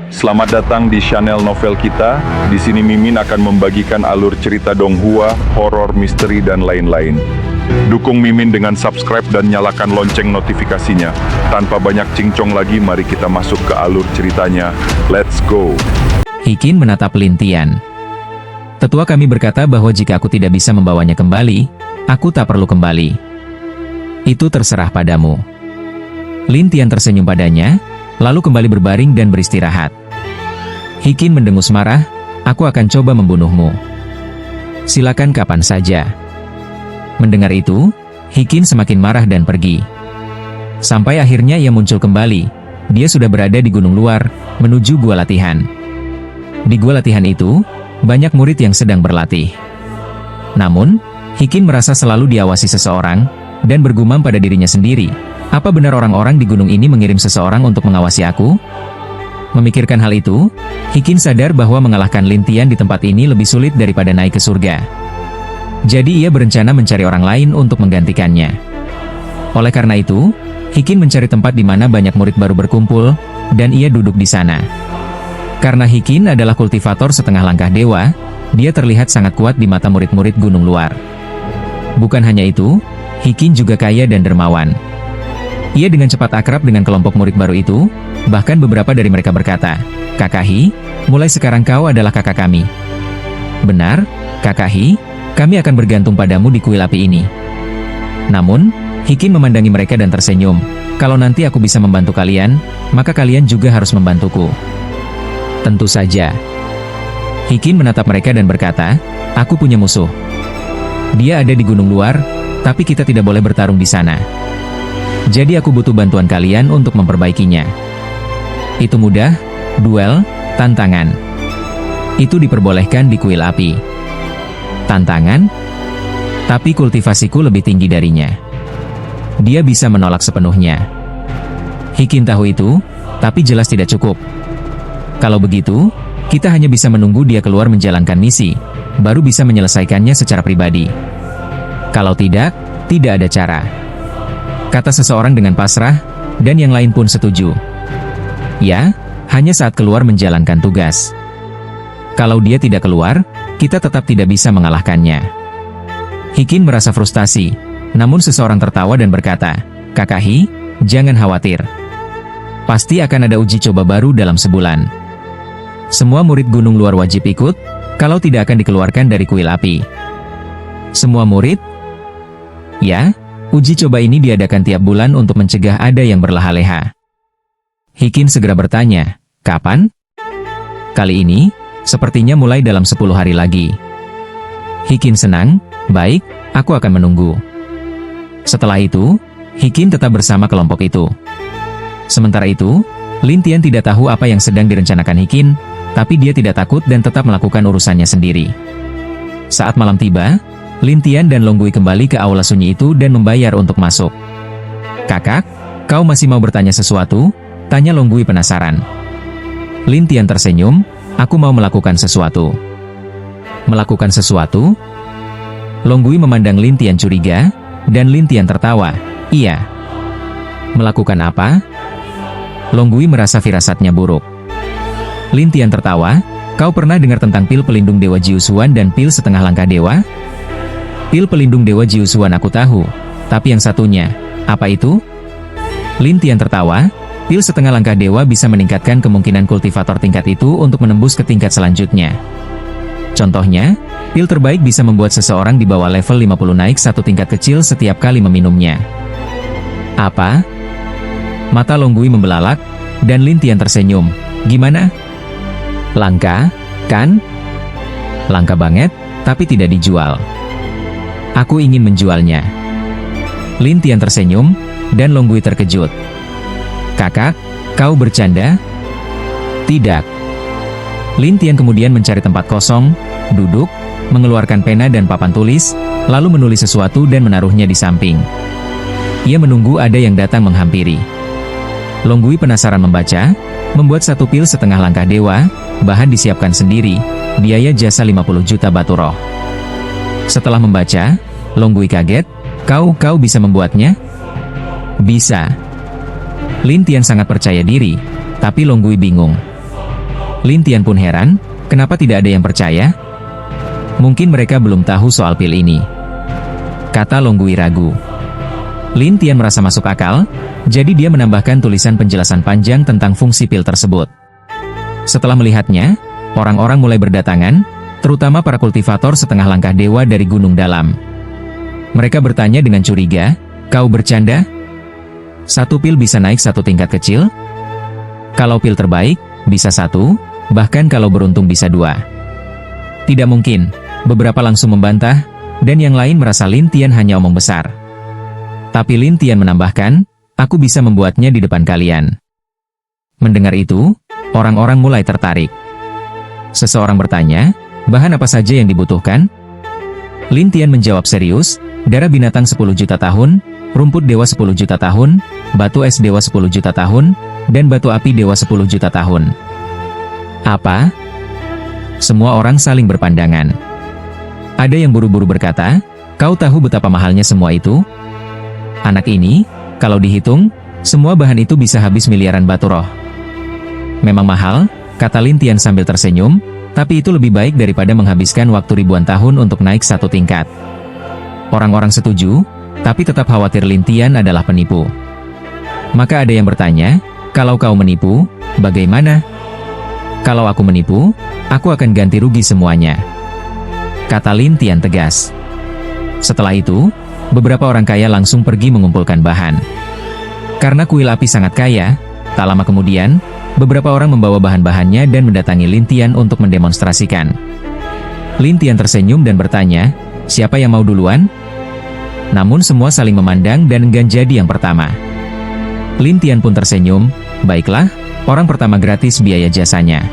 Selamat datang di channel novel kita. Di sini Mimin akan membagikan alur cerita donghua, horor, misteri, dan lain-lain. Dukung Mimin dengan subscribe dan nyalakan lonceng notifikasinya. Tanpa banyak cincong lagi, mari kita masuk ke alur ceritanya. Let's go! Hikin menatap Lintian. Tetua kami berkata bahwa jika aku tidak bisa membawanya kembali, aku tak perlu kembali. Itu terserah padamu. Lintian tersenyum padanya, lalu kembali berbaring dan beristirahat. Hikin mendengus marah, aku akan coba membunuhmu. Silakan kapan saja. Mendengar itu, Hikin semakin marah dan pergi. Sampai akhirnya ia muncul kembali. Dia sudah berada di gunung luar, menuju gua latihan. Di gua latihan itu, banyak murid yang sedang berlatih. Namun, Hikin merasa selalu diawasi seseorang, dan bergumam pada dirinya sendiri, apa benar orang-orang di gunung ini mengirim seseorang untuk mengawasi aku? Memikirkan hal itu, Hikin sadar bahwa mengalahkan Lintian di tempat ini lebih sulit daripada naik ke surga. Jadi ia berencana mencari orang lain untuk menggantikannya. Oleh karena itu, Hikin mencari tempat di mana banyak murid baru berkumpul, dan ia duduk di sana. Karena Hikin adalah kultivator setengah langkah dewa, dia terlihat sangat kuat di mata murid-murid gunung luar. Bukan hanya itu, Hikin juga kaya dan dermawan. Ia dengan cepat akrab dengan kelompok murid baru itu, bahkan beberapa dari mereka berkata, "Kakahi, mulai sekarang kau adalah kakak kami." "Benar, Kakahi, kami akan bergantung padamu di kuil api ini." Namun, Hikin memandangi mereka dan tersenyum, "Kalau nanti aku bisa membantu kalian, maka kalian juga harus membantuku." "Tentu saja." Hikin menatap mereka dan berkata, "Aku punya musuh. Dia ada di gunung luar, tapi kita tidak boleh bertarung di sana. Jadi aku butuh bantuan kalian untuk memperbaikinya. Itu mudah, duel, tantangan. Itu diperbolehkan di kuil api." "Tantangan? Tapi kultivasiku lebih tinggi darinya. Dia bisa menolak sepenuhnya." Hikin tahu itu, tapi jelas tidak cukup. Kalau begitu, kita hanya bisa menunggu dia keluar menjalankan misi, baru bisa menyelesaikannya secara pribadi. Kalau tidak, tidak ada cara. Kata seseorang dengan pasrah, dan yang lain pun setuju. Ya, hanya saat keluar menjalankan tugas. Kalau dia tidak keluar, kita tetap tidak bisa mengalahkannya. Hikin merasa frustasi, namun seseorang tertawa dan berkata, "Kakahi, jangan khawatir. Pasti akan ada uji coba baru dalam sebulan. Semua murid gunung luar wajib ikut, kalau tidak akan dikeluarkan dari kuil api." "Semua murid?" "Ya. Uji coba ini diadakan tiap bulan untuk mencegah ada yang berleha-leha." Hikin segera bertanya, "Kapan?" "Kali ini, sepertinya mulai dalam 10 hari lagi." Hikin senang, "Baik, aku akan menunggu." Setelah itu, Hikin tetap bersama kelompok itu. Sementara itu, Lintian tidak tahu apa yang sedang direncanakan Hikin, tapi dia tidak takut dan tetap melakukan urusannya sendiri. Saat malam tiba, Lintian dan Longgui kembali ke aula sunyi itu dan membayar untuk masuk. "Kakak, kau masih mau bertanya sesuatu?" tanya Longgui penasaran. Lintian tersenyum, "Aku mau melakukan sesuatu." "Melakukan sesuatu?" Longgui memandang Lintian curiga, dan Lintian tertawa. "Iya." "Melakukan apa?" Longgui merasa firasatnya buruk. Lintian tertawa, "Kau pernah dengar tentang pil pelindung Dewa Jiusuan dan pil setengah langkah dewa?" "Pil pelindung Dewa Jiusuan aku tahu, tapi yang satunya, apa itu?" Lintian tertawa, "Pil setengah langkah dewa bisa meningkatkan kemungkinan kultivator tingkat itu untuk menembus ke tingkat selanjutnya. Contohnya, pil terbaik bisa membuat seseorang di bawah level 50 naik satu tingkat kecil setiap kali meminumnya." "Apa?" Mata Longgui membelalak, dan Lintian tersenyum. "Gimana? Langka, kan?" "Langka banget, tapi tidak dijual. Aku ingin menjualnya." Lintian tersenyum, dan Longgui terkejut. "Kakak, kau bercanda?" "Tidak." Lintian kemudian mencari tempat kosong, duduk, mengeluarkan pena dan papan tulis, lalu menulis sesuatu dan menaruhnya di samping. Ia menunggu ada yang datang menghampiri. Longgui penasaran membaca, membuat satu pil setengah langkah dewa, bahan disiapkan sendiri, biaya jasa 50 juta batu roh. Setelah membaca, Longgui kaget, kau bisa membuatnya?" "Bisa." Lintian sangat percaya diri, tapi Longgui bingung. Lin Tian pun heran, kenapa tidak ada yang percaya? Mungkin mereka belum tahu soal pil ini. Kata Long Gui ragu. Lin Tian merasa masuk akal, jadi dia menambahkan tulisan penjelasan panjang tentang fungsi pil tersebut. Setelah melihatnya, orang-orang mulai berdatangan, terutama para kultivator setengah langkah dewa dari Gunung Dalam. Mereka bertanya dengan curiga, "Kau bercanda? Satu pil bisa naik satu tingkat kecil? Kalau pil terbaik, bisa satu, bahkan kalau beruntung bisa dua." Tidak mungkin, beberapa langsung membantah, dan yang lain merasa Lin Tian hanya omong besar. Tapi Lin Tian menambahkan, "Aku bisa membuatnya di depan kalian." Mendengar itu, orang-orang mulai tertarik. Seseorang bertanya, "Bahan apa saja yang dibutuhkan?" Lin Tian menjawab serius, "Darah binatang 10 juta tahun, rumput dewa 10 juta tahun, batu es dewa 10 juta tahun, dan batu api dewa 10 juta tahun." Apa? Semua orang saling berpandangan. Ada yang buru-buru berkata, "Kau tahu betapa mahalnya semua itu? Anak ini, kalau dihitung, semua bahan itu bisa habis miliaran batu roh." "Memang mahal," kata Lin Tian sambil tersenyum, "tapi itu lebih baik daripada menghabiskan waktu ribuan tahun untuk naik satu tingkat." Orang-orang setuju, tapi tetap khawatir Lin Tian adalah penipu. Maka ada yang bertanya, "Kalau kau menipu, bagaimana?" "Kalau aku menipu, aku akan ganti rugi semuanya," kata Lin Tian tegas. Setelah itu, beberapa orang kaya langsung pergi mengumpulkan bahan. Karena kuil api sangat kaya, tak lama kemudian, beberapa orang membawa bahan-bahannya dan mendatangi Lin Tian untuk mendemonstrasikan. Lin Tian tersenyum dan bertanya, "Siapa yang mau duluan?" Namun semua saling memandang dan enggan jadi yang pertama. Lin Tian pun tersenyum, "Baiklah, orang pertama gratis biaya jasanya."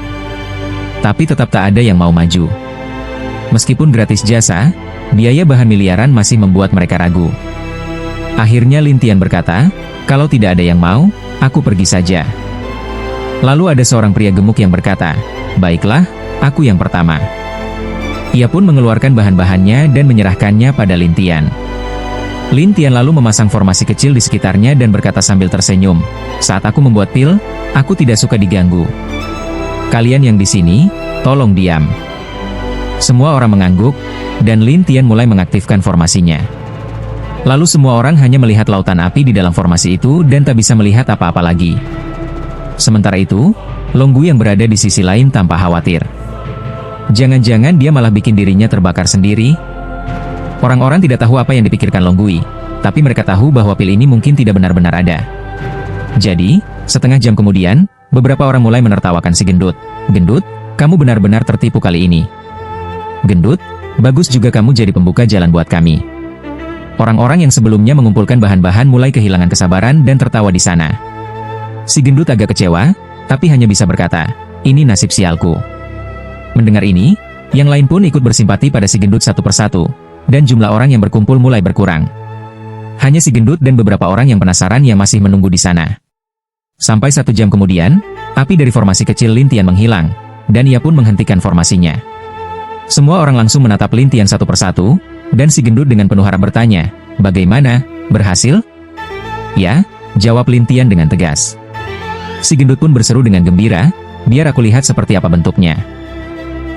Tapi tetap tak ada yang mau maju. Meskipun gratis jasa, biaya bahan miliaran masih membuat mereka ragu. Akhirnya Lin Tian berkata, "Kalau tidak ada yang mau, aku pergi saja." Lalu ada seorang pria gemuk yang berkata, "Baiklah, aku yang pertama." Ia pun mengeluarkan bahan-bahannya dan menyerahkannya pada Lin Tian. Lin Tian lalu memasang formasi kecil di sekitarnya dan berkata sambil tersenyum, "Saat aku membuat pil, aku tidak suka diganggu. Kalian yang di sini, tolong diam." Semua orang mengangguk, dan Lin Tian mulai mengaktifkan formasinya. Lalu semua orang hanya melihat lautan api di dalam formasi itu dan tak bisa melihat apa-apa lagi. Sementara itu, Long Gui yang berada di sisi lain tampak khawatir. Jangan-jangan dia malah bikin dirinya terbakar sendiri? Orang-orang tidak tahu apa yang dipikirkan Long Gui, tapi mereka tahu bahwa pil ini mungkin tidak benar-benar ada. Jadi, setengah jam kemudian, beberapa orang mulai menertawakan si gendut. "Gendut, kamu benar-benar tertipu kali ini." "Gendut, bagus juga kamu jadi pembuka jalan buat kami." Orang-orang yang sebelumnya mengumpulkan bahan-bahan mulai kehilangan kesabaran dan tertawa di sana. Si gendut agak kecewa, tapi hanya bisa berkata, "Ini nasib sialku." Mendengar ini, yang lain pun ikut bersimpati pada si gendut satu persatu, dan jumlah orang yang berkumpul mulai berkurang. Hanya si gendut dan beberapa orang yang penasaran yang masih menunggu di sana. Sampai 1 jam kemudian, api dari formasi kecil Lin Tian menghilang, dan ia pun menghentikan formasinya. Semua orang langsung menatap Lin Tian satu persatu, dan si gendut dengan penuh harap bertanya, "Bagaimana, berhasil?" "Ya," jawab Lin Tian dengan tegas. Si gendut pun berseru dengan gembira, "Biar aku lihat seperti apa bentuknya."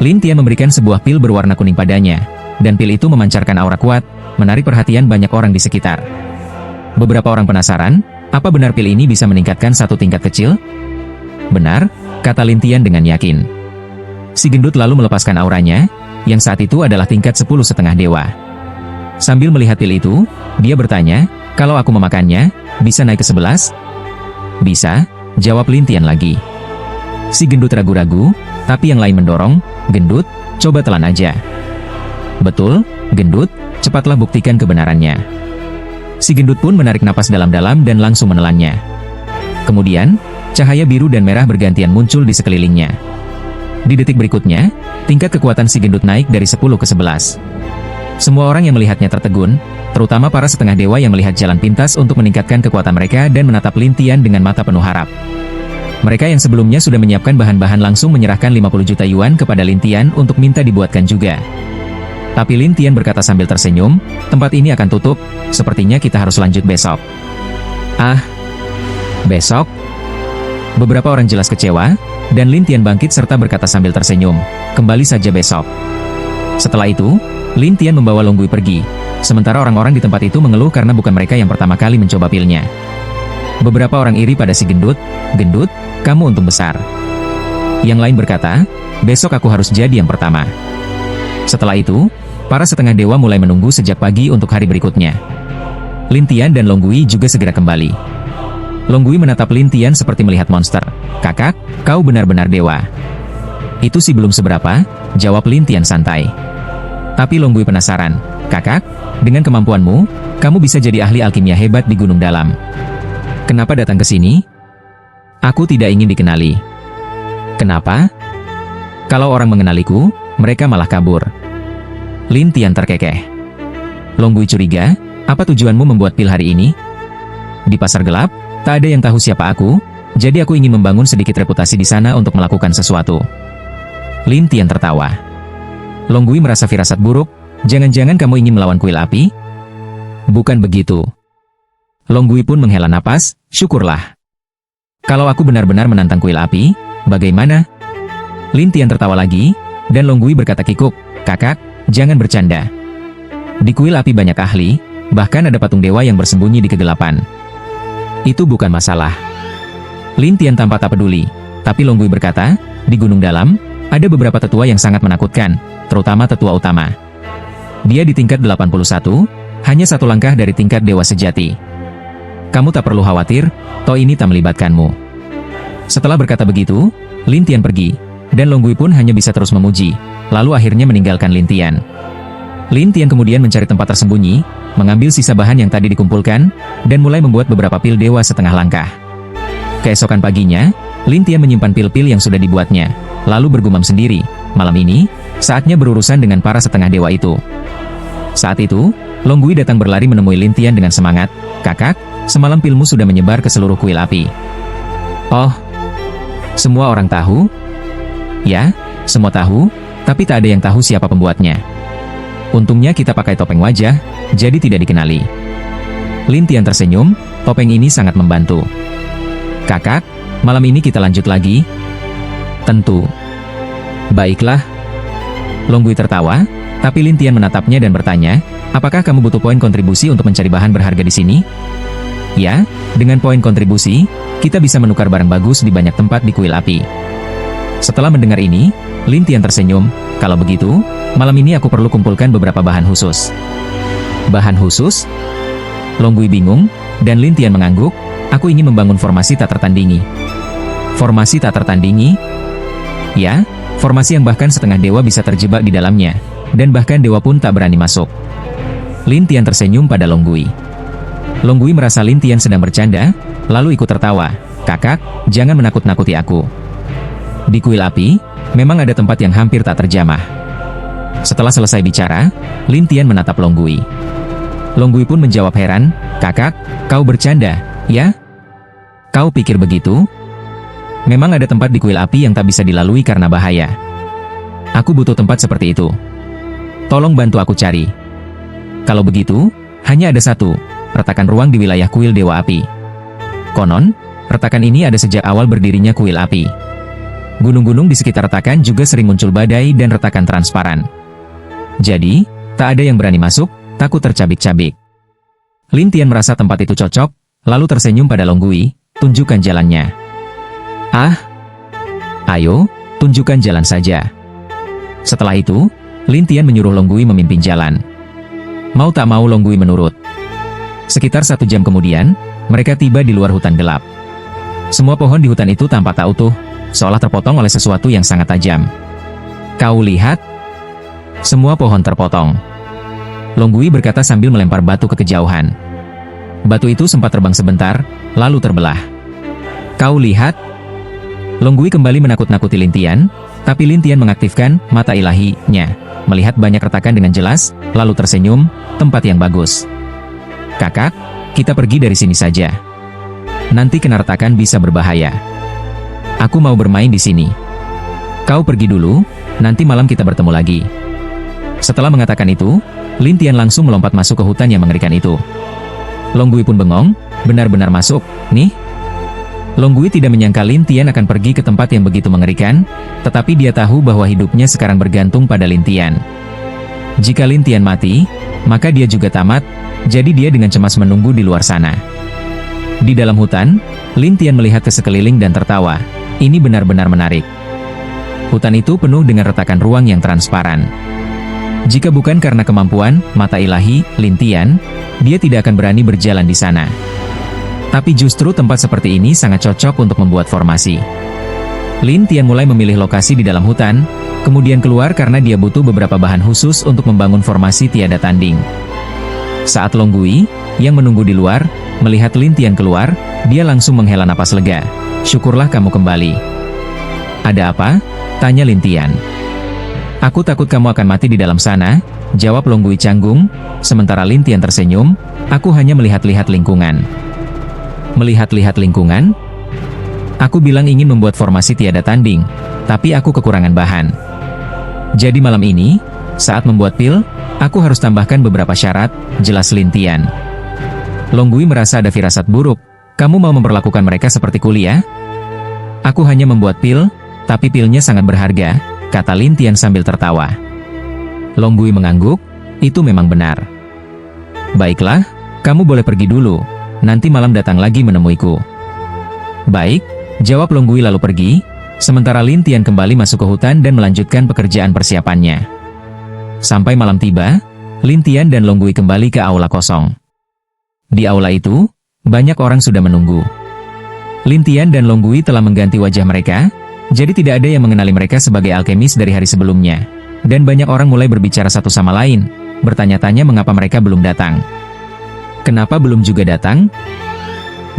Lin Tian memberikan sebuah pil berwarna kuning padanya, dan pil itu memancarkan aura kuat, menarik perhatian banyak orang di sekitar. Beberapa orang penasaran, apa benar pil ini bisa meningkatkan satu tingkat kecil? "Benar," kata Lin Tian dengan yakin. Si gendut lalu melepaskan auranya, yang saat itu adalah tingkat 10,5 dewa. Sambil melihat pil itu, dia bertanya, "Kalau aku memakannya, bisa naik ke 11? "Bisa," jawab Lin Tian lagi. Si gendut ragu-ragu, tapi yang lain mendorong, "Gendut, coba telan aja." "Betul, gendut, cepatlah buktikan kebenarannya." Si gendut pun menarik napas dalam-dalam dan langsung menelannya. Kemudian, cahaya biru dan merah bergantian muncul di sekelilingnya. Di detik berikutnya, tingkat kekuatan si gendut naik dari 10 ke 11. Semua orang yang melihatnya tertegun, terutama para setengah dewa yang melihat jalan pintas untuk meningkatkan kekuatan mereka dan menatap Lin Tian dengan mata penuh harap. Mereka yang sebelumnya sudah menyiapkan bahan-bahan langsung menyerahkan 50 juta yuan kepada Lin Tian untuk minta dibuatkan juga. Tapi Lin Tian berkata sambil tersenyum, "Tempat ini akan tutup, sepertinya kita harus lanjut besok." "Ah, besok?" Beberapa orang jelas kecewa, dan Lin Tian bangkit serta berkata sambil tersenyum, "Kembali saja besok." Setelah itu, Lin Tian membawa Long Gui pergi, sementara orang-orang di tempat itu mengeluh karena bukan mereka yang pertama kali mencoba pilnya. Beberapa orang iri pada si gendut, "Gendut, kamu untung besar." Yang lain berkata, "Besok aku harus jadi yang pertama." Setelah itu, para setengah dewa mulai menunggu sejak pagi untuk hari berikutnya. Lin Tian dan Long Gui juga segera kembali. Long Gui menatap Lin Tian seperti melihat monster. "Kakak, kau benar-benar dewa." "Itu sih belum seberapa," jawab Lin Tian santai. Tapi Long Gui penasaran, "Kakak, dengan kemampuanmu, kamu bisa jadi ahli alkimia hebat di Gunung Dalam. Kenapa datang ke sini?" "Aku tidak ingin dikenali." "Kenapa?" "Kalau orang mengenaliku, mereka malah kabur." Lin Tian terkekeh. Long Gui curiga, "Apa tujuanmu membuat pil hari ini?" "Di pasar gelap, tak ada yang tahu siapa aku, jadi aku ingin membangun sedikit reputasi di sana untuk melakukan sesuatu." Lin Tian tertawa. Long Gui merasa firasat buruk, "Jangan-jangan kamu ingin melawan kuil api?" "Bukan begitu." Long Gui pun menghela napas, "Syukurlah. Kalau aku benar-benar menantang kuil api, bagaimana?" Lin Tian tertawa lagi, dan Long Gui berkata kikuk, "Kakak, jangan bercanda. Di kuil api banyak ahli, bahkan ada patung dewa yang bersembunyi di kegelapan. Itu bukan masalah." Lin Tian tampak tak peduli, tapi Long Gui berkata, "Di Gunung Dalam, ada beberapa tetua yang sangat menakutkan, terutama tetua utama. Dia di tingkat 81, hanya satu langkah dari tingkat dewa sejati. Kamu tak perlu khawatir, toh ini tak melibatkanmu." Setelah berkata begitu, Lin Tian pergi, dan Long Gui pun hanya bisa terus memuji, lalu akhirnya meninggalkan Lin Tian. Lin Tian kemudian mencari tempat tersembunyi, mengambil sisa bahan yang tadi dikumpulkan, dan mulai membuat beberapa pil dewa setengah langkah. Keesokan paginya, Lin Tian menyimpan pil-pil yang sudah dibuatnya, lalu bergumam sendiri, "Malam ini, saatnya berurusan dengan para setengah dewa itu." Saat itu, Long Gui datang berlari menemui Lin Tian dengan semangat, "Kakak, semalam pilmu sudah menyebar ke seluruh kuil api." "Oh, semua orang tahu?" "Ya, semua tahu, tapi tak ada yang tahu siapa pembuatnya. Untungnya kita pakai topeng wajah, jadi tidak dikenali." Lin Tian tersenyum, "Topeng ini sangat membantu." "Kakak, malam ini kita lanjut lagi?" "Tentu." "Baiklah." Long Gui tertawa, tapi Lin Tian menatapnya dan bertanya, "Apakah kamu butuh poin kontribusi untuk mencari bahan berharga di sini?" "Ya, dengan poin kontribusi, kita bisa menukar barang bagus di banyak tempat di kuil api." Setelah mendengar ini, Lin Tian tersenyum, "Kalau begitu, malam ini aku perlu kumpulkan beberapa bahan khusus." "Bahan khusus?" Long Gui bingung, dan Lin Tian mengangguk, "Aku ingin membangun formasi tak tertandingi." "Formasi tak tertandingi?" "Ya, formasi yang bahkan setengah dewa bisa terjebak di dalamnya, dan bahkan dewa pun tak berani masuk." Lin Tian tersenyum pada Long Gui. Long Gui merasa Lin Tian sedang bercanda, lalu ikut tertawa, "Kakak, jangan menakut-nakuti aku. Di kuil api, memang ada tempat yang hampir tak terjamah." Setelah selesai bicara, Lin Tian menatap Long Gui. Long Gui pun menjawab heran, "Kakak, kau bercanda, ya? Kau pikir begitu? Memang ada tempat di kuil api yang tak bisa dilalui karena bahaya. Aku butuh tempat seperti itu. Tolong bantu aku cari." "Kalau begitu, hanya ada satu, retakan ruang di wilayah kuil Dewa Api. Konon, retakan ini ada sejak awal berdirinya kuil api. Gunung-gunung di sekitar retakan juga sering muncul badai dan retakan transparan. Jadi, tak ada yang berani masuk, takut tercabik-cabik." Lin Tian merasa tempat itu cocok, lalu tersenyum pada Long Gui, "Tunjukkan jalannya." "Ah, ayo, tunjukkan jalan saja." Setelah itu, Lin Tian menyuruh Long Gui memimpin jalan. Mau tak mau Long Gui menurut. Sekitar 1 jam kemudian, mereka tiba di luar hutan gelap. Semua pohon di hutan itu tampak tak utuh, seolah terpotong oleh sesuatu yang sangat tajam. "Kau lihat? Semua pohon terpotong." Long Gui berkata sambil melempar batu ke kejauhan. Batu itu sempat terbang sebentar, lalu terbelah. "Kau lihat?" Long Gui kembali menakut-nakuti Lin Tian, tapi Lin Tian mengaktifkan mata ilahinya, melihat banyak retakan dengan jelas, lalu tersenyum, "Tempat yang bagus. Kakak, kita pergi dari sini saja. Nanti kena retakan bisa berbahaya. Aku mau bermain di sini. Kau pergi dulu, nanti malam kita bertemu lagi." Setelah mengatakan itu, Lin Tian langsung melompat masuk ke hutan yang mengerikan itu. Long Gui pun bengong, "Benar-benar masuk, nih?" Long Gui tidak menyangka Lin Tian akan pergi ke tempat yang begitu mengerikan, tetapi dia tahu bahwa hidupnya sekarang bergantung pada Lin Tian. Jika Lin Tian mati, maka dia juga tamat, jadi dia dengan cemas menunggu di luar sana. Di dalam hutan, Lin Tian melihat ke sekeliling dan tertawa. Ini benar-benar menarik. Hutan itu penuh dengan retakan ruang yang transparan. Jika bukan karena kemampuan mata ilahi Lin Tian, dia tidak akan berani berjalan di sana. Tapi justru tempat seperti ini sangat cocok untuk membuat formasi. Lin Tian mulai memilih lokasi di dalam hutan, kemudian keluar karena dia butuh beberapa bahan khusus untuk membangun formasi tiada tanding. Saat Long Gui, yang menunggu di luar, melihat Lin Tian keluar, dia langsung menghela napas lega. Syukurlah kamu kembali. Ada apa? Tanya Lin Tian. Aku takut kamu akan mati di dalam sana, jawab Long Gui canggung, sementara Lin Tian tersenyum, aku hanya melihat-lihat lingkungan. Melihat-lihat lingkungan? Aku bilang ingin membuat formasi tiada tanding, tapi aku kekurangan bahan. Jadi malam ini, saat membuat pil, aku harus tambahkan beberapa syarat, jelas Lin Tian. Long Gui merasa ada firasat buruk, kamu mau memperlakukan mereka seperti kuliah? Aku hanya membuat pil, tapi pilnya sangat berharga, kata Lin Tian sambil tertawa. Long Gui mengangguk, itu memang benar. Baiklah, kamu boleh pergi dulu. Nanti malam datang lagi menemuiku. Baik, jawab Long Gui lalu pergi, sementara Lin Tian kembali masuk ke hutan dan melanjutkan pekerjaan persiapannya. Sampai malam tiba, Lin Tian dan Long Gui kembali ke aula kosong. Di aula itu, banyak orang sudah menunggu. Lin Tian dan Long Gui telah mengganti wajah mereka, jadi tidak ada yang mengenali mereka sebagai alkemis dari hari sebelumnya. Dan banyak orang mulai berbicara satu sama lain, bertanya-tanya mengapa mereka belum datang. Kenapa belum juga datang?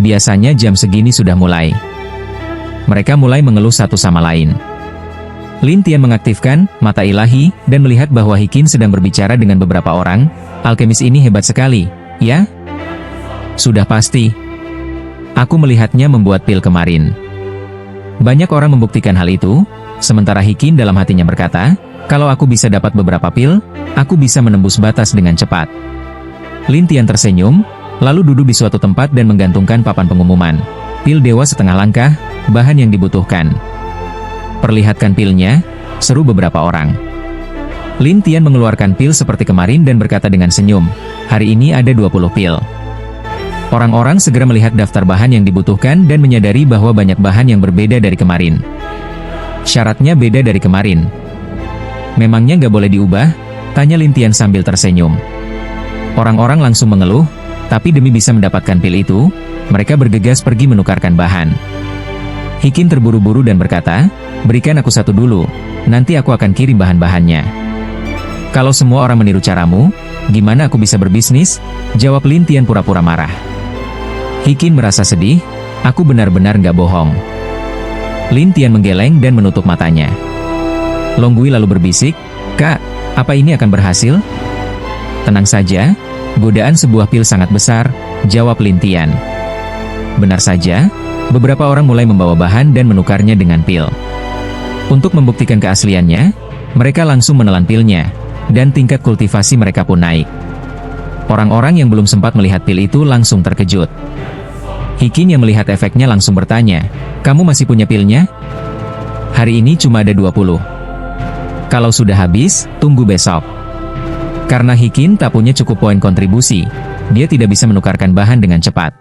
Biasanya jam segini sudah mulai. Mereka mulai mengeluh satu sama lain. Lin Tian mengaktifkan mata ilahi dan melihat bahwa Hikin sedang berbicara dengan beberapa orang. Alkemis ini hebat sekali, ya? Sudah pasti. Aku melihatnya membuat pil kemarin. Banyak orang membuktikan hal itu, sementara Hikin dalam hatinya berkata, kalau aku bisa dapat beberapa pil, aku bisa menembus batas dengan cepat. Lin Tian tersenyum, lalu duduk di suatu tempat dan menggantungkan papan pengumuman. Pil dewa setengah langkah, bahan yang dibutuhkan. Perlihatkan pilnya, seru beberapa orang. Lin Tian mengeluarkan pil seperti kemarin dan berkata dengan senyum, hari ini ada 20 pil. Orang-orang segera melihat daftar bahan yang dibutuhkan dan menyadari bahwa banyak bahan yang berbeda dari kemarin. Syaratnya beda dari kemarin. Memangnya nggak boleh diubah? Tanya Lin Tian sambil tersenyum. Orang-orang langsung mengeluh, tapi demi bisa mendapatkan pil itu, mereka bergegas pergi menukarkan bahan. Hikin terburu-buru dan berkata, berikan aku satu dulu, nanti aku akan kirim bahan-bahannya. Kalau semua orang meniru caramu, gimana aku bisa berbisnis? Jawab Lin Tian pura-pura marah. Hikin merasa sedih, aku benar-benar nggak bohong. Lin Tian menggeleng dan menutup matanya. Long Gui lalu berbisik, Kak, apa ini akan berhasil? Tenang saja, godaan sebuah pil sangat besar, jawab Lin Tian. Benar saja, beberapa orang mulai membawa bahan dan menukarnya dengan pil. Untuk membuktikan keasliannya, mereka langsung menelan pilnya, dan tingkat kultivasi mereka pun naik. Orang-orang yang belum sempat melihat pil itu langsung terkejut. Hikin yang melihat efeknya langsung bertanya, kamu masih punya pilnya? Hari ini cuma ada 20. Kalau sudah habis, tunggu besok. Karena Hikin tak punya cukup poin kontribusi, dia tidak bisa menukarkan bahan dengan cepat.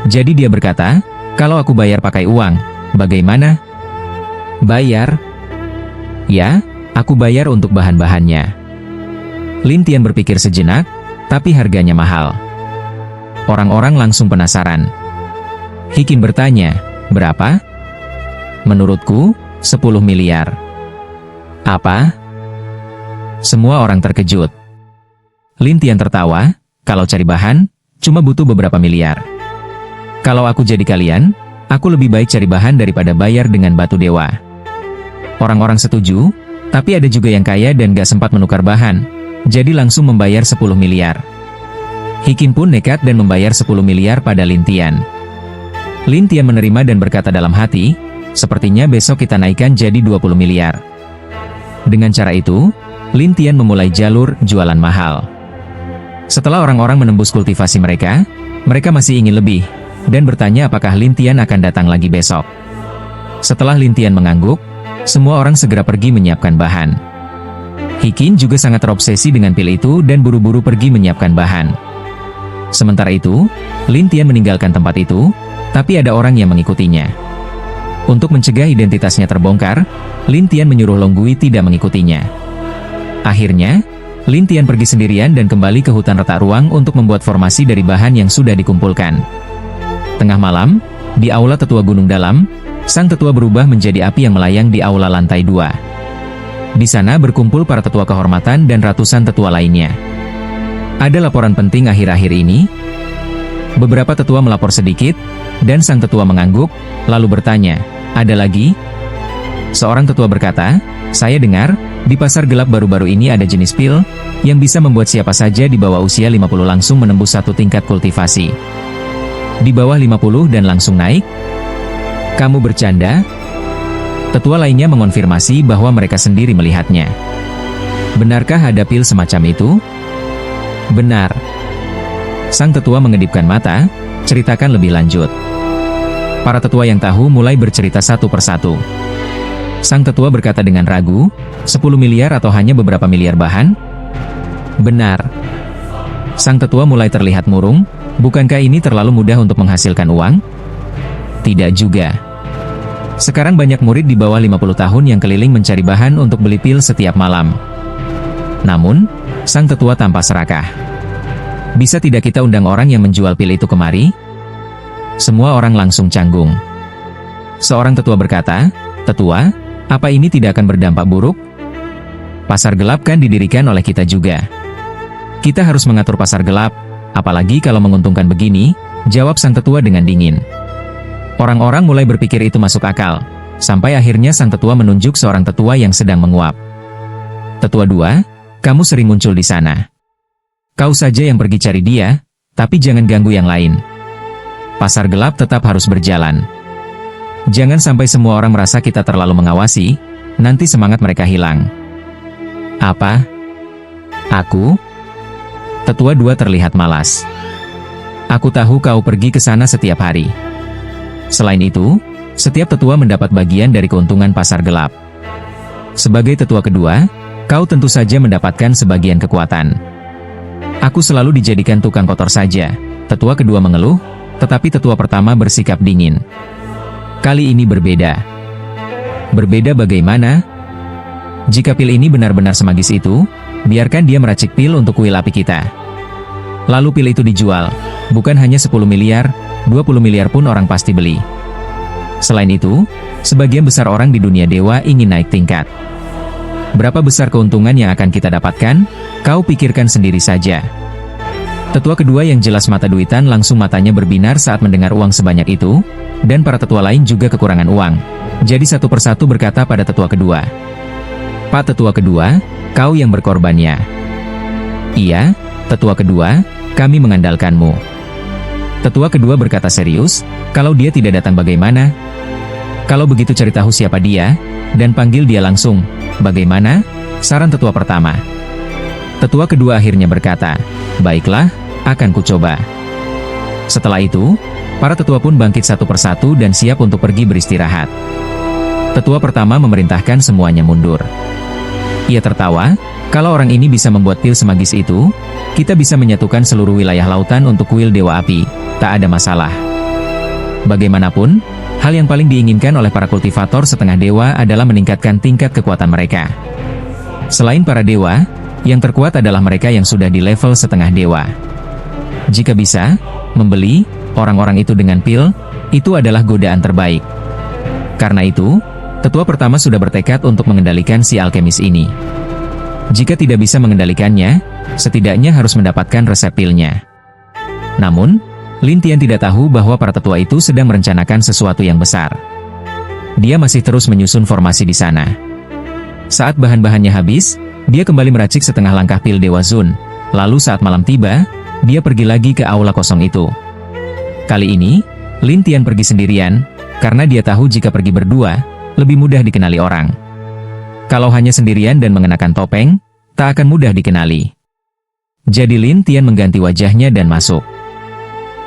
Jadi dia berkata, kalau aku bayar pakai uang, bagaimana? Bayar? Ya, aku bayar untuk bahan-bahannya. Lin Tian berpikir sejenak, tapi harganya mahal. Orang-orang langsung penasaran. Hikin bertanya, berapa? Menurutku, 10 miliar. Apa? Semua orang terkejut. Lin Tian tertawa, kalau cari bahan, cuma butuh beberapa miliar. Kalau aku jadi kalian, aku lebih baik cari bahan daripada bayar dengan batu dewa. Orang-orang setuju, tapi ada juga yang kaya dan gak sempat menukar bahan, jadi langsung membayar 10 miliar. Hikin pun nekat dan membayar 10 miliar pada Lin Tian. Lin Tian menerima dan berkata dalam hati, sepertinya besok kita naikkan jadi 20 miliar. Dengan cara itu, Lin Tian memulai jalur jualan mahal. Setelah orang-orang menembus kultivasi mereka, mereka masih ingin lebih, dan bertanya apakah Lin Tian akan datang lagi besok. Setelah Lin Tian mengangguk, semua orang segera pergi menyiapkan bahan. Hikin juga sangat terobsesi dengan pil itu dan buru-buru pergi menyiapkan bahan. Sementara itu, Lin Tian meninggalkan tempat itu, tapi ada orang yang mengikutinya. Untuk mencegah identitasnya terbongkar, Lin Tian menyuruh Long Gui tidak mengikutinya. Akhirnya, Lin Tian pergi sendirian dan kembali ke hutan retak ruang untuk membuat formasi dari bahan yang sudah dikumpulkan. Tengah malam, di aula tetua Gunung Dalam, sang tetua berubah menjadi api yang melayang di aula lantai 2. Di sana berkumpul para tetua kehormatan dan ratusan tetua lainnya. Ada laporan penting akhir-akhir ini. Beberapa tetua melapor sedikit, dan sang tetua mengangguk, lalu bertanya, "Ada lagi?" Seorang tetua berkata, "Saya dengar, di pasar gelap baru-baru ini ada jenis pil, yang bisa membuat siapa saja di bawah usia 50 langsung menembus satu tingkat kultivasi. Di bawah 50 dan langsung naik? Kamu bercanda?" Tetua lainnya mengonfirmasi bahwa mereka sendiri melihatnya. "Benarkah ada pil semacam itu?" "Benar." Sang tetua mengedipkan mata, ceritakan lebih lanjut. Para tetua yang tahu mulai bercerita satu persatu. Sang tetua berkata dengan ragu, 10 miliar atau hanya beberapa miliar bahan? Benar. Sang tetua mulai terlihat murung, bukankah ini terlalu mudah untuk menghasilkan uang? Tidak juga. Sekarang banyak murid di bawah 50 tahun yang keliling mencari bahan untuk beli pil setiap malam. Namun, sang tetua tampak serakah. Bisa tidak kita undang orang yang menjual pil itu kemari? Semua orang langsung canggung. Seorang tetua berkata, "Tetua, apa ini tidak akan berdampak buruk? Pasar gelap kan didirikan oleh kita juga. Kita harus mengatur pasar gelap, apalagi kalau menguntungkan begini," jawab sang tetua dengan dingin. Orang-orang mulai berpikir itu masuk akal, sampai akhirnya sang tetua menunjuk seorang tetua yang sedang menguap. "Tetua 2, kamu sering muncul di sana. Kau saja yang pergi cari dia, tapi jangan ganggu yang lain. Pasar gelap tetap harus berjalan. Jangan sampai semua orang merasa kita terlalu mengawasi, nanti semangat mereka hilang." "Apa? Aku?" Tetua 2 terlihat malas. "Aku tahu kau pergi ke sana setiap hari. Selain itu, setiap tetua mendapat bagian dari keuntungan pasar gelap. Sebagai tetua kedua, kau tentu saja mendapatkan sebagian kekuatan. Aku selalu dijadikan tukang kotor saja," tetua kedua mengeluh, tetapi tetua pertama bersikap dingin. "Kali ini berbeda." "Berbeda bagaimana?" "Jika pil ini benar-benar semagis itu, biarkan dia meracik pil untuk kuil api kita. Lalu pil itu dijual, bukan hanya 10 miliar, 20 miliar pun orang pasti beli. Selain itu, sebagian besar orang di dunia dewa ingin naik tingkat. Berapa besar keuntungan yang akan kita dapatkan? Kau pikirkan sendiri saja." Tetua kedua yang jelas mata duitan langsung matanya berbinar saat mendengar uang sebanyak itu, dan para tetua lain juga kekurangan uang. Jadi satu persatu berkata pada tetua kedua, "Pak Tetua kedua, kau yang berkorbannya." "Iya, Tetua kedua, kami mengandalkanmu." Tetua kedua berkata serius, "Kalau dia tidak datang bagaimana? Kalau begitu cari tahu siapa dia, dan panggil dia langsung. Bagaimana?" saran tetua pertama. Tetua kedua akhirnya berkata, "Baiklah, akan kucoba." Setelah itu, para tetua pun bangkit satu persatu dan siap untuk pergi beristirahat. Tetua pertama memerintahkan semuanya mundur. Ia tertawa, "Kalau orang ini bisa membuat pil semagis itu, kita bisa menyatukan seluruh wilayah lautan untuk kuil Dewa Api, tak ada masalah." Bagaimanapun, hal yang paling diinginkan oleh para kultivator setengah dewa adalah meningkatkan tingkat kekuatan mereka. Selain para dewa, yang terkuat adalah mereka yang sudah di level setengah dewa. Jika bisa, membeli orang-orang itu dengan pil, itu adalah godaan terbaik. Karena itu, tetua pertama sudah bertekad untuk mengendalikan si alkemis ini. Jika tidak bisa mengendalikannya, setidaknya harus mendapatkan resep pilnya. Namun, Lin Tian tidak tahu bahwa para tetua itu sedang merencanakan sesuatu yang besar. Dia masih terus menyusun formasi di sana. Saat bahan-bahannya habis, dia kembali meracik setengah langkah pil Dewa Zun. Lalu saat malam tiba, dia pergi lagi ke aula kosong itu. Kali ini, Lin Tian pergi sendirian, karena dia tahu jika pergi berdua, lebih mudah dikenali orang. Kalau hanya sendirian dan mengenakan topeng, tak akan mudah dikenali. Jadi Lin Tian mengganti wajahnya dan masuk.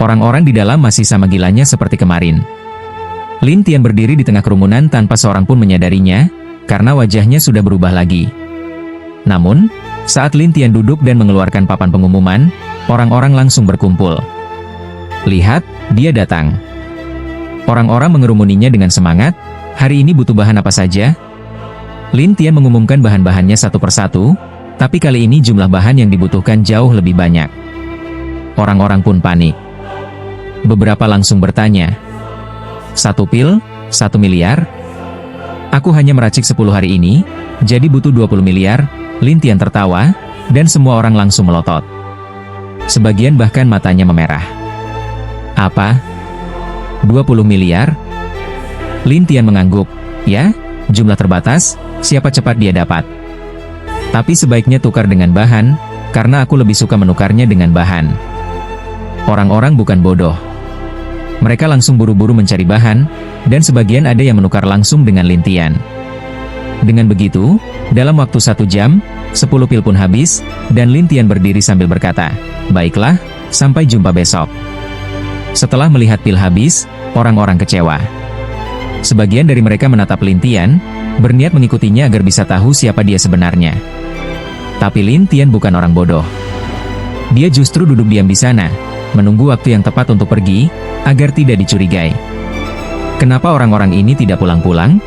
Orang-orang di dalam masih sama gilanya seperti kemarin. Lin Tian berdiri di tengah kerumunan tanpa seorang pun menyadarinya, karena wajahnya sudah berubah lagi. Namun, saat Lin Tian duduk dan mengeluarkan papan pengumuman, orang-orang langsung berkumpul. Lihat, dia datang. Orang-orang mengerumuninya dengan semangat. Hari ini butuh bahan apa saja? Lin Tian mengumumkan bahan-bahannya satu persatu, tapi kali ini jumlah bahan yang dibutuhkan jauh lebih banyak. Orang-orang pun panik. Beberapa langsung bertanya, 1 pil, 1 miliar? Aku hanya meracik 10 hari ini, jadi butuh 20 miliar, Lin Tian tertawa, dan semua orang langsung melotot. Sebagian bahkan matanya memerah. Apa? 20 miliar? Lin Tian mengangguk. Ya, jumlah terbatas, siapa cepat dia dapat. Tapi sebaiknya tukar dengan bahan, karena aku lebih suka menukarnya dengan bahan. Orang-orang bukan bodoh. Mereka langsung buru-buru mencari bahan, dan sebagian ada yang menukar langsung dengan Lin Tian. Dengan begitu, dalam waktu 1 jam, 10 pil pun habis, dan Lin Tian berdiri sambil berkata, "Baiklah, sampai jumpa besok." Setelah melihat pil habis, orang-orang kecewa. Sebagian dari mereka menatap Lin Tian, berniat mengikutinya agar bisa tahu siapa dia sebenarnya. Tapi Lin Tian bukan orang bodoh. Dia justru duduk diam di sana, menunggu waktu yang tepat untuk pergi, agar tidak dicurigai. Kenapa orang-orang ini tidak pulang-pulang?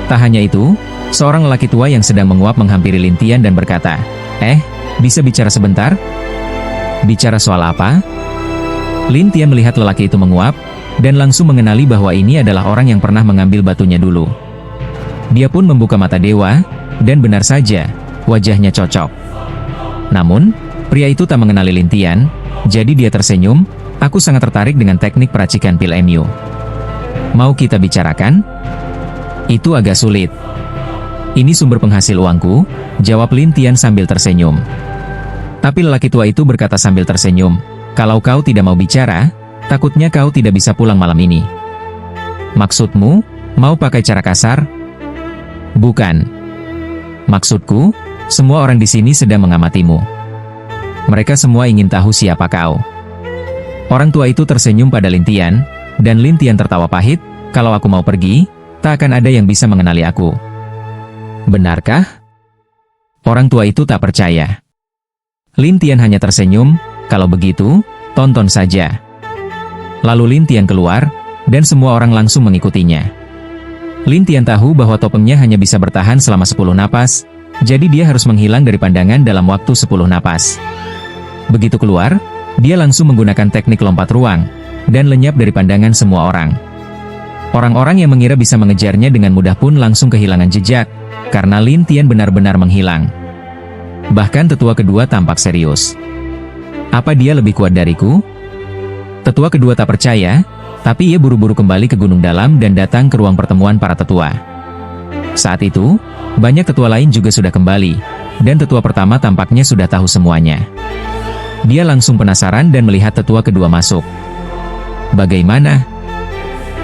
Tak hanya itu, seorang lelaki tua yang sedang menguap menghampiri Lin Tian dan berkata, bisa bicara sebentar? Bicara soal apa? Lin Tian melihat lelaki itu menguap, dan langsung mengenali bahwa ini adalah orang yang pernah mengambil batunya dulu. Dia pun membuka mata dewa, dan benar saja, wajahnya cocok. Namun, pria itu tak mengenali Lin Tian, jadi dia tersenyum. Aku sangat tertarik dengan teknik peracikan pil MU. Mau kita bicarakan? Itu agak sulit. Ini sumber penghasil uangku, jawab Lin Tian sambil tersenyum. Tapi lelaki tua itu berkata sambil tersenyum, kalau kau tidak mau bicara, takutnya kau tidak bisa pulang malam ini. Maksudmu, mau pakai cara kasar? Bukan. Maksudku, semua orang di sini sedang mengamatimu. Mereka semua ingin tahu siapa kau. Orang tua itu tersenyum pada Lin Tian, dan Lin Tian tertawa pahit, kalau aku mau pergi, tak akan ada yang bisa mengenali aku. Benarkah? Orang tua itu tak percaya. Lin Tian hanya tersenyum, kalau begitu, tonton saja. Lalu Lin Tian keluar, dan semua orang langsung mengikutinya. Lin Tian tahu bahwa topengnya hanya bisa bertahan selama 10 napas, jadi dia harus menghilang dari pandangan dalam waktu 10 napas. Begitu keluar, dia langsung menggunakan teknik lompat ruang, dan lenyap dari pandangan semua orang. Orang-orang yang mengira bisa mengejarnya dengan mudah pun langsung kehilangan jejak, karena Lin Tian benar-benar menghilang. Bahkan tetua kedua tampak serius. Apa dia lebih kuat dariku? Tetua kedua tak percaya, tapi ia buru-buru kembali ke Gunung Dalam dan datang ke ruang pertemuan para tetua. Saat itu, banyak tetua lain juga sudah kembali, dan tetua pertama tampaknya sudah tahu semuanya. Dia langsung penasaran dan melihat tetua kedua masuk. Bagaimana?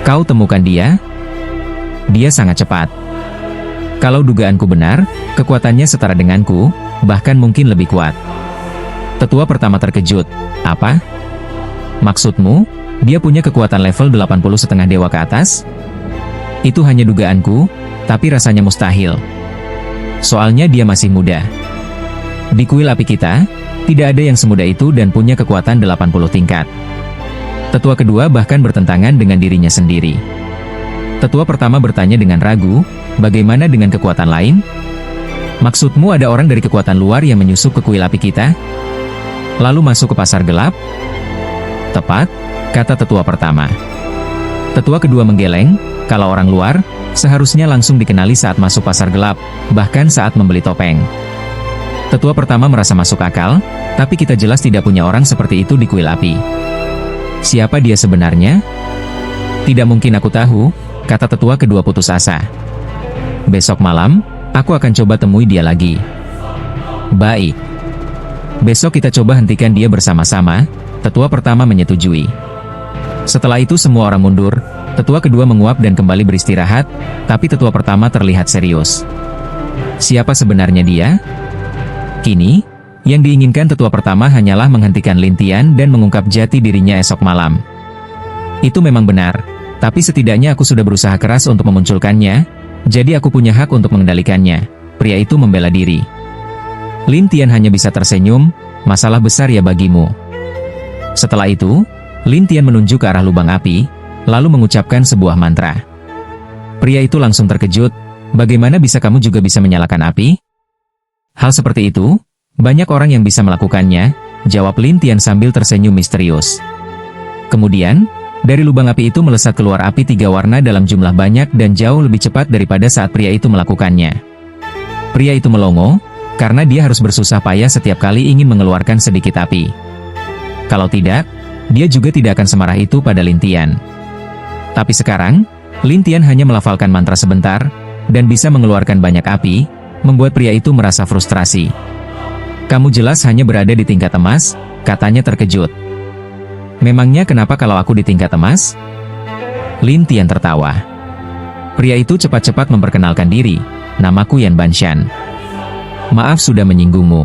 Kau temukan dia? Dia sangat cepat. Kalau dugaanku benar, kekuatannya setara denganku, bahkan mungkin lebih kuat. Tetua pertama terkejut. Apa? Maksudmu, dia punya kekuatan level 80,5 dewa ke atas? Itu hanya dugaanku, tapi rasanya mustahil. Soalnya dia masih muda. Di kuil api kita, tidak ada yang semudah itu dan punya kekuatan 80 tingkat. Tetua kedua bahkan bertentangan dengan dirinya sendiri. Tetua pertama bertanya dengan ragu, bagaimana dengan kekuatan lain? Maksudmu ada orang dari kekuatan luar yang menyusup ke kuil api kita? Lalu masuk ke pasar gelap? Tepat, kata tetua pertama. Tetua kedua menggeleng, kalau orang luar, seharusnya langsung dikenali saat masuk pasar gelap, bahkan saat membeli topeng. Tetua pertama merasa masuk akal, tapi kita jelas tidak punya orang seperti itu di kuil api. Siapa dia sebenarnya? Tidak mungkin aku tahu, kata tetua kedua putus asa. Besok malam, aku akan coba temui dia lagi. Baik. Besok kita coba hentikan dia bersama-sama, tetua pertama menyetujui. Setelah itu semua orang mundur, tetua kedua menguap dan kembali beristirahat, tapi tetua pertama terlihat serius. Siapa sebenarnya dia? Kini, Yang diinginkan tetua pertama hanyalah menghentikan Lintian dan mengungkap jati dirinya esok malam. Itu memang benar, tapi setidaknya aku sudah berusaha keras untuk memunculkannya, jadi aku punya hak untuk mengendalikannya. Pria itu membela diri. Lintian hanya bisa tersenyum, masalah besar ya bagimu. Setelah itu, Lintian menunjuk ke arah lubang api, lalu mengucapkan sebuah mantra. Pria itu langsung terkejut, bagaimana bisa kamu juga bisa menyalakan api? Hal seperti itu, banyak orang yang bisa melakukannya, jawab Lintian sambil tersenyum misterius. Kemudian, dari lubang api itu melesat keluar api 3 warna dalam jumlah banyak dan jauh lebih cepat daripada saat pria itu melakukannya. Pria itu melongo, karena dia harus bersusah payah setiap kali ingin mengeluarkan sedikit api. Kalau tidak, dia juga tidak akan semarah itu pada Lintian. Tapi sekarang, Lintian hanya melafalkan mantra sebentar, dan bisa mengeluarkan banyak api, membuat pria itu merasa frustrasi. Kamu jelas hanya berada di tingkat emas, katanya terkejut. Memangnya kenapa kalau aku di tingkat emas? Lintian tertawa. Pria itu cepat-cepat memperkenalkan diri, namaku Yan Banshan. Maaf sudah menyinggungmu.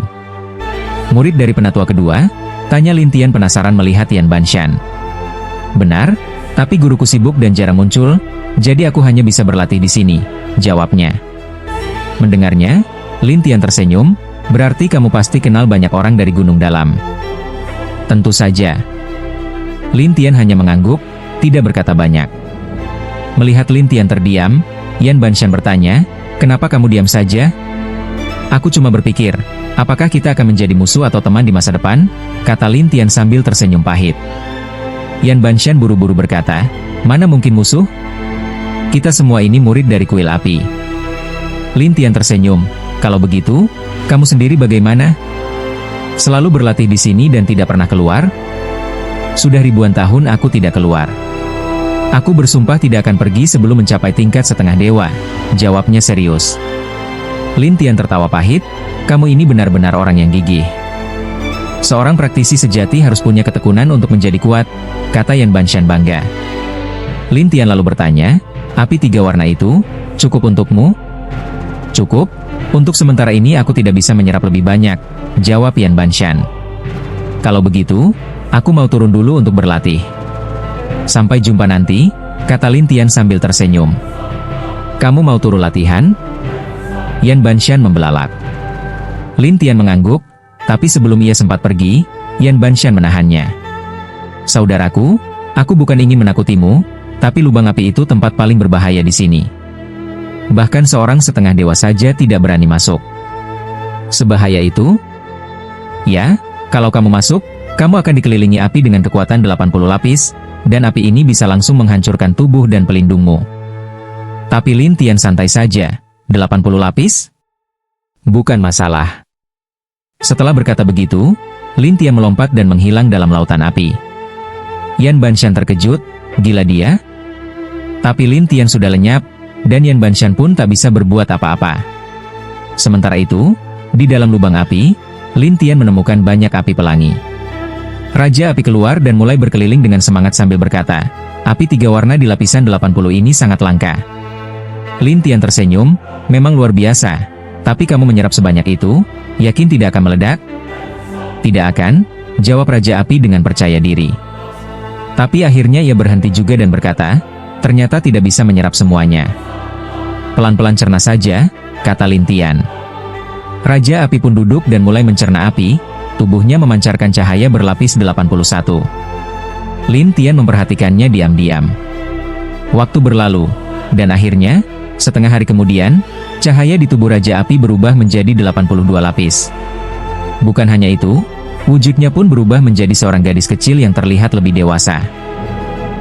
Murid dari penatua kedua, tanya Lintian penasaran melihat Yan Banshan. Benar, tapi guruku sibuk dan jarang muncul, jadi aku hanya bisa berlatih di sini, jawabnya. Mendengarnya, Lintian tersenyum, berarti kamu pasti kenal banyak orang dari Gunung Dalam. Tentu saja. Lintian hanya mengangguk, tidak berkata banyak. Melihat Lintian terdiam, Yan Banshan bertanya, kenapa kamu diam saja? Aku cuma berpikir, apakah kita akan menjadi musuh atau teman di masa depan? Kata Lintian sambil tersenyum pahit. Yan Banshan buru-buru berkata, mana mungkin musuh? Kita semua ini murid dari kuil api. Lintian tersenyum, kalau begitu, kamu sendiri bagaimana? Selalu berlatih di sini dan tidak pernah keluar? Sudah ribuan tahun aku tidak keluar. Aku bersumpah tidak akan pergi sebelum mencapai tingkat setengah dewa, jawabnya serius. Lintian tertawa pahit, kamu ini benar-benar orang yang gigih. Seorang praktisi sejati harus punya ketekunan untuk menjadi kuat, kata Yan Banshan bangga. Lintian lalu bertanya, api 3 warna itu, cukup untukmu? Cukup? Untuk sementara ini aku tidak bisa menyerap lebih banyak, jawab Yan Banshan. Kalau begitu, aku mau turun dulu untuk berlatih. Sampai jumpa nanti, kata Lintian sambil tersenyum. Kamu mau turun latihan? Yan Banshan membelalak. Lintian mengangguk, tapi sebelum ia sempat pergi, Yan Banshan menahannya. Saudaraku, aku bukan ingin menakutimu, tapi lubang api itu tempat paling berbahaya di sini. Bahkan seorang setengah dewa saja tidak berani masuk. Sebahaya itu? Ya, kalau kamu masuk, kamu akan dikelilingi api dengan kekuatan 80 lapis, dan api ini bisa langsung menghancurkan tubuh dan pelindungmu. Tapi Lintian santai saja, 80 lapis? Bukan masalah. Setelah berkata begitu, Lintian melompat dan menghilang dalam lautan api. Yan Banshan terkejut, gila dia? Tapi Lintian sudah lenyap, dan Yan Banshan pun tak bisa berbuat apa-apa. Sementara itu, di dalam lubang api, Lintian menemukan banyak api pelangi. Raja api keluar dan mulai berkeliling dengan semangat sambil berkata, api 3 warna di lapisan 80 ini sangat langka. Lintian tersenyum, memang luar biasa, tapi kamu menyerap sebanyak itu, yakin tidak akan meledak? Tidak akan, jawab Raja Api dengan percaya diri. Tapi akhirnya ia berhenti juga dan berkata, ternyata tidak bisa menyerap semuanya. Pelan-pelan cerna saja, kata Lintian. Raja Api pun duduk dan mulai mencerna api, tubuhnya memancarkan cahaya berlapis 81. Lintian memperhatikannya diam-diam. Waktu berlalu, dan akhirnya, setengah hari kemudian, cahaya di tubuh Raja Api berubah menjadi 82 lapis. Bukan hanya itu, wujudnya pun berubah menjadi seorang gadis kecil yang terlihat lebih dewasa.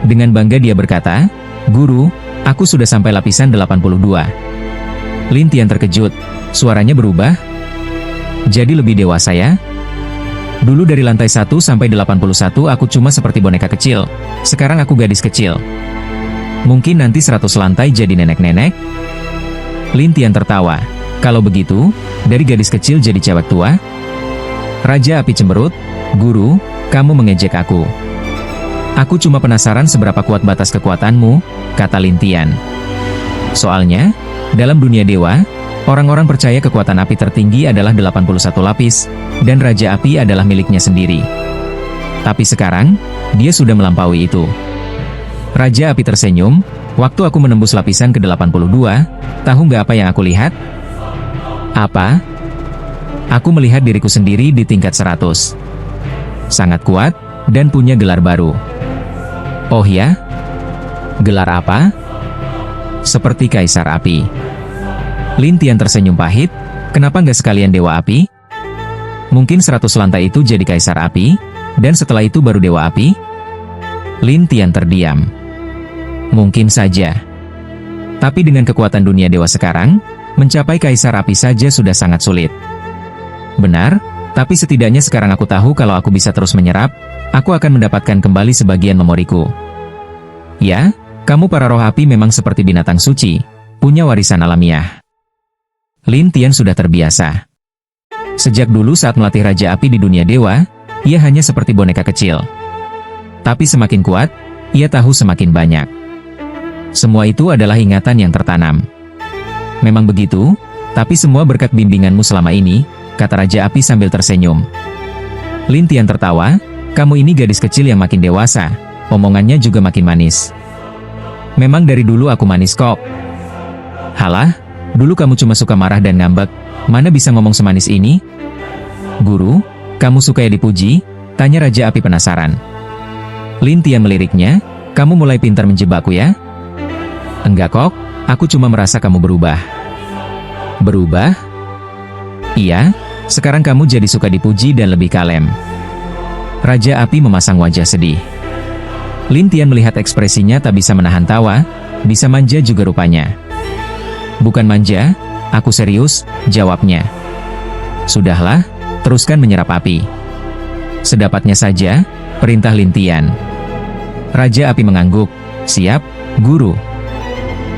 Dengan bangga dia berkata, Guru, aku sudah sampai lapisan 82. Lintian terkejut, suaranya berubah. Jadi lebih dewasa ya? Dulu dari lantai 1 sampai 81 aku cuma seperti boneka kecil, sekarang aku gadis kecil. Mungkin nanti 100 lantai jadi nenek-nenek? Lintian tertawa, kalau begitu, dari gadis kecil jadi cewek tua? Raja Api cemberut, Guru, kamu mengejek aku. Aku cuma penasaran seberapa kuat batas kekuatanmu, kata Lintian. Soalnya, dalam dunia dewa, Orang-orang percaya kekuatan api tertinggi adalah 81 lapis, dan Raja Api adalah miliknya sendiri. Tapi sekarang, dia sudah melampaui itu. Raja Api tersenyum, waktu aku menembus lapisan ke-82, tahu nggak apa yang aku lihat? Apa? Aku melihat diriku sendiri di tingkat 100. Sangat kuat, dan punya gelar baru. Oh ya? Gelar apa? Seperti Kaisar Api. Lin Tian tersenyum pahit, kenapa nggak sekalian Dewa Api? Mungkin 100 lantai itu jadi Kaisar Api, dan setelah itu baru Dewa Api? Lin Tian terdiam. Mungkin saja. Tapi dengan kekuatan dunia dewa sekarang, mencapai Kaisar Api saja sudah sangat sulit. Benar, tapi setidaknya sekarang aku tahu kalau aku bisa terus menyerap, aku akan mendapatkan kembali sebagian memoriku. Ya, kamu para roh api memang seperti binatang suci, punya warisan alamiah. Lin Tian sudah terbiasa. Sejak dulu saat melatih Raja Api di dunia dewa, ia hanya seperti boneka kecil. Tapi semakin kuat, ia tahu semakin banyak. Semua itu adalah ingatan yang tertanam. Memang begitu, tapi semua berkat bimbinganmu selama ini, kata Raja Api sambil tersenyum. Lin Tian tertawa, kamu ini gadis kecil yang makin dewasa, omongannya juga makin manis. Memang dari dulu aku manis kok. Halah, dulu kamu cuma suka marah dan ngambek, mana bisa ngomong semanis ini? Guru, kamu suka ya dipuji? Tanya Raja Api penasaran. Lin Tian meliriknya, kamu mulai pintar menjebakku ya? Enggak kok, aku cuma merasa kamu berubah. Berubah? Iya, sekarang kamu jadi suka dipuji dan lebih kalem. Raja Api memasang wajah sedih. Lin Tian melihat ekspresinya tak bisa menahan tawa, bisa manja juga rupanya. Bukan manja, aku serius, jawabnya. Sudahlah, teruskan menyerap api. Sedapatnya saja, perintah Lin Tian. Raja Api mengangguk, siap, guru.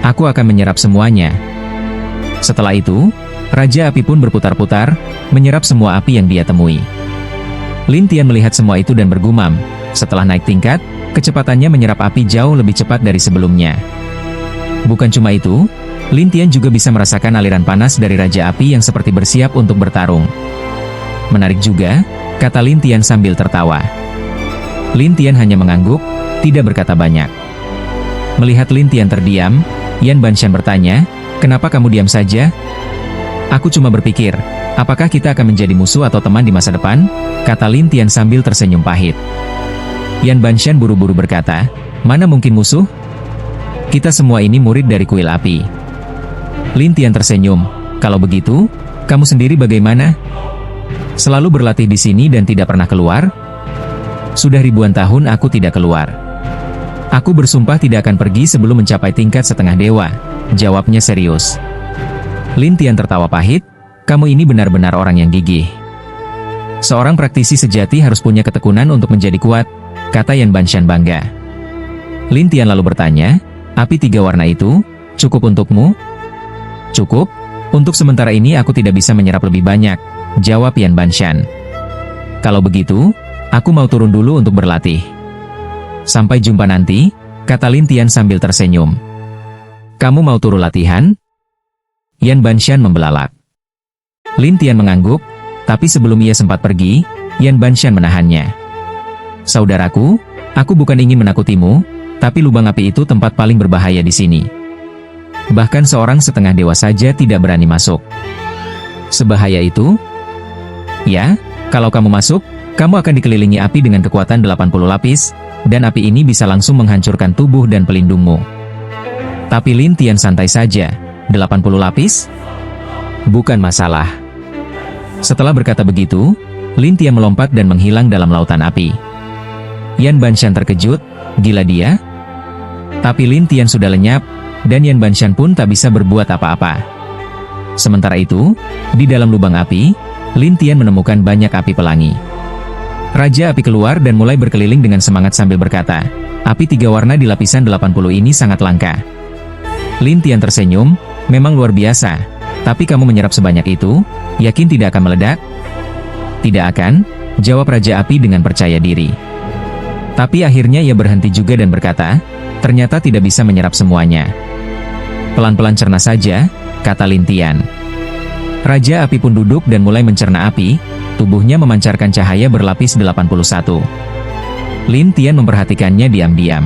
Aku akan menyerap semuanya. Setelah itu, Raja Api pun berputar-putar, menyerap semua api yang dia temui. Lin Tian melihat semua itu dan bergumam, setelah naik tingkat, kecepatannya menyerap api jauh lebih cepat dari sebelumnya. Bukan cuma itu, Lin Tian juga bisa merasakan aliran panas dari Raja Api yang seperti bersiap untuk bertarung. Menarik juga, kata Lin Tian sambil tertawa. Lin Tian hanya mengangguk, tidak berkata banyak. Melihat Lin Tian terdiam, Yan Banshan bertanya, kenapa kamu diam saja? Aku cuma berpikir, apakah kita akan menjadi musuh atau teman di masa depan? Kata Lin Tian sambil tersenyum pahit. Yan Banshan buru-buru berkata, mana mungkin musuh? Kita semua ini murid dari kuil api. Lin Tian tersenyum, kalau begitu, kamu sendiri bagaimana? Selalu berlatih di sini dan tidak pernah keluar? Sudah ribuan tahun aku tidak keluar. Aku bersumpah tidak akan pergi sebelum mencapai tingkat setengah dewa, jawabnya serius. Lin Tian tertawa pahit, kamu ini benar-benar orang yang gigih. Seorang praktisi sejati harus punya ketekunan untuk menjadi kuat, kata Yan Banshan bangga. Lin Tian lalu bertanya, api 3 warna itu, cukup untukmu? Cukup, untuk sementara ini aku tidak bisa menyerap lebih banyak, jawab Yan Banshan. Kalau begitu, aku mau turun dulu untuk berlatih. Sampai jumpa nanti, kata Lin Tian sambil tersenyum. Kamu mau turun latihan? Yan Banshan membelalak. Lin Tian mengangguk, tapi sebelum ia sempat pergi, Yan Banshan menahannya. Saudaraku, aku bukan ingin menakutimu, tapi lubang api itu tempat paling berbahaya di sini. Bahkan seorang setengah dewa saja tidak berani masuk. Sebahaya itu? Ya, kalau kamu masuk, kamu akan dikelilingi api dengan kekuatan 80 lapis, dan api ini bisa langsung menghancurkan tubuh dan pelindungmu. Tapi Lin Tian santai saja, 80 lapis? Bukan masalah. Setelah berkata begitu, Lin Tian melompat dan menghilang dalam lautan api. Yan Banshan terkejut, gila dia? Tapi Lin Tian sudah lenyap, dan Yan Banshan pun tak bisa berbuat apa-apa. Sementara itu, di dalam lubang api, Lin Tian menemukan banyak api pelangi. Raja Api keluar dan mulai berkeliling dengan semangat sambil berkata, api 3 warna di lapisan 80 ini sangat langka. Lin Tian tersenyum, memang luar biasa, tapi kamu menyerap sebanyak itu, yakin tidak akan meledak? Tidak akan, jawab Raja Api dengan percaya diri. Tapi akhirnya ia berhenti juga dan berkata, ternyata tidak bisa menyerap semuanya. Pelan-pelan cerna saja, kata Lin Tian. Raja Api pun duduk dan mulai mencerna api, tubuhnya memancarkan cahaya berlapis 81. Lin Tian memperhatikannya diam-diam.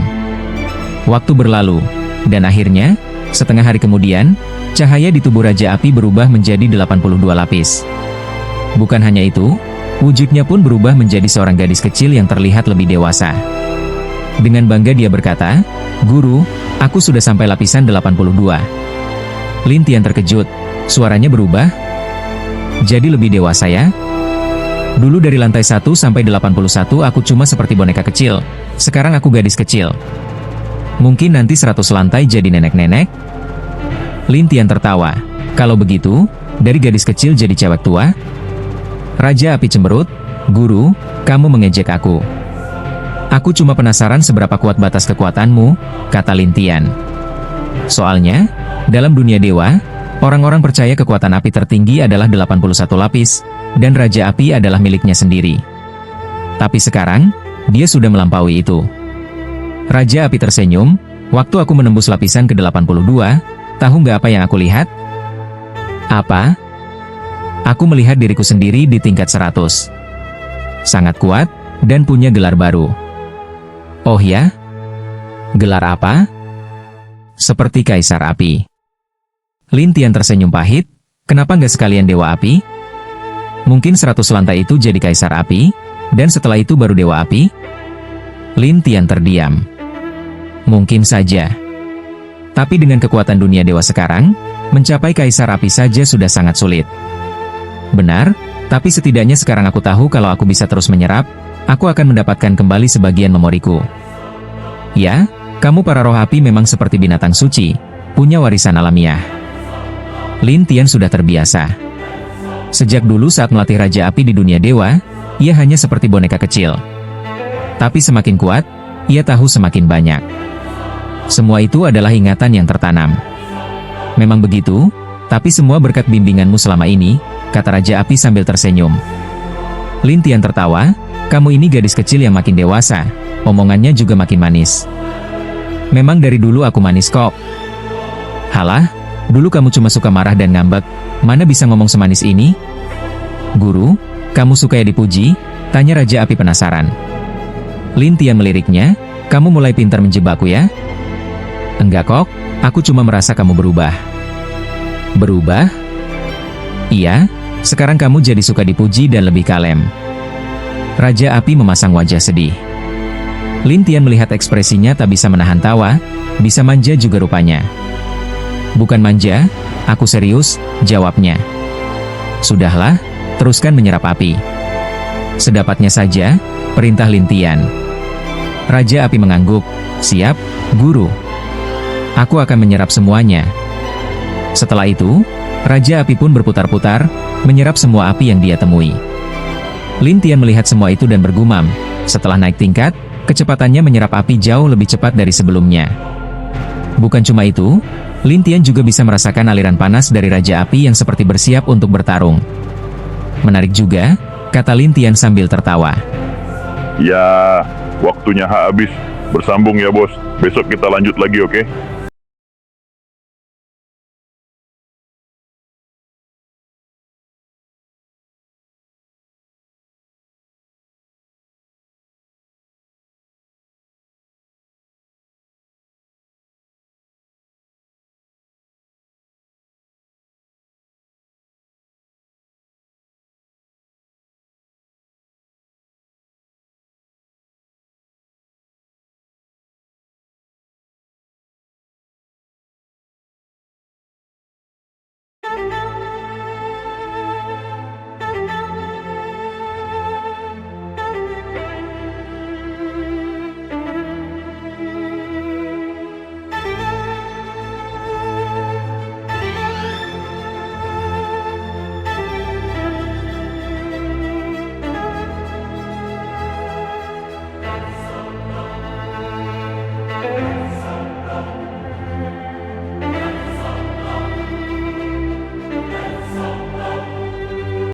Waktu berlalu, dan akhirnya, setengah hari kemudian, cahaya di tubuh Raja Api berubah menjadi 82 lapis. Bukan hanya itu, wujudnya pun berubah menjadi seorang gadis kecil yang terlihat lebih dewasa. Dengan bangga dia berkata, "Guru, aku sudah sampai lapisan 82. Lin Tian terkejut, suaranya berubah. "Jadi lebih dewasa ya? Dulu dari lantai 1 sampai 81 aku cuma seperti boneka kecil, sekarang aku gadis kecil. Mungkin nanti 100 lantai jadi nenek-nenek?" Lin Tian tertawa. "Kalau begitu, dari gadis kecil jadi cewek tua?" Raja Api cemberut, "Guru, kamu mengejek aku." "Aku cuma penasaran seberapa kuat batas kekuatanmu," kata Lin Tian. "Soalnya, dalam dunia dewa, orang-orang percaya kekuatan api tertinggi adalah 81 lapis, dan Raja Api adalah miliknya sendiri. Tapi sekarang, dia sudah melampaui itu." Raja Api tersenyum, "Waktu aku menembus lapisan ke-82, tahu nggak apa yang aku lihat?" "Apa?" "Aku melihat diriku sendiri di tingkat 100. Sangat kuat, dan punya gelar baru." "Oh ya? Gelar apa?" "Seperti Kaisar Api." Lin Tian tersenyum pahit, "Kenapa nggak sekalian Dewa Api? Mungkin 100 lantai itu jadi Kaisar Api, dan setelah itu baru Dewa Api?" Lin Tian terdiam. "Mungkin saja. Tapi dengan kekuatan dunia dewa sekarang, mencapai Kaisar Api saja sudah sangat sulit." "Benar, tapi setidaknya sekarang aku tahu kalau aku bisa terus menyerap, aku akan mendapatkan kembali sebagian memoriku." "Ya, kamu para roh api memang seperti binatang suci, punya warisan alamiah." Lin Tian sudah terbiasa. Sejak dulu saat melatih Raja Api di dunia dewa, ia hanya seperti boneka kecil. Tapi semakin kuat, ia tahu semakin banyak. Semua itu adalah ingatan yang tertanam. "Memang begitu, tapi semua berkat bimbinganmu selama ini," kata Raja Api sambil tersenyum. Lin Tian tertawa, "Kamu ini gadis kecil yang makin dewasa, omongannya juga makin manis." "Memang dari dulu aku manis kok." "Halah, dulu kamu cuma suka marah dan ngambek, mana bisa ngomong semanis ini?" "Guru, kamu suka ya dipuji?" tanya Raja Api penasaran. Lin Tian meliriknya, "Kamu mulai pintar menjebakku ya?" "Enggak kok, aku cuma merasa kamu berubah." "Berubah?" "Iya, sekarang kamu jadi suka dipuji dan lebih kalem." Raja Api memasang wajah sedih. Lin Tian melihat ekspresinya tak bisa menahan tawa, bisa manja juga rupanya. "Bukan manja, aku serius," jawabnya. "Sudahlah, teruskan menyerap api." "Sedapatnya saja," perintah Lin Tian. Raja Api mengangguk, "Siap, Guru. Aku akan menyerap semuanya." Setelah itu, Raja Api pun berputar-putar, menyerap semua api yang dia temui. Lin Tian melihat semua itu dan bergumam, setelah naik tingkat, kecepatannya menyerap api jauh lebih cepat dari sebelumnya. Bukan cuma itu, Lin Tian juga bisa merasakan aliran panas dari Raja Api yang seperti bersiap untuk bertarung. "Menarik juga," kata Lin Tian sambil tertawa. Ya, waktunya habis. Bersambung ya bos. Besok kita lanjut lagi, oke?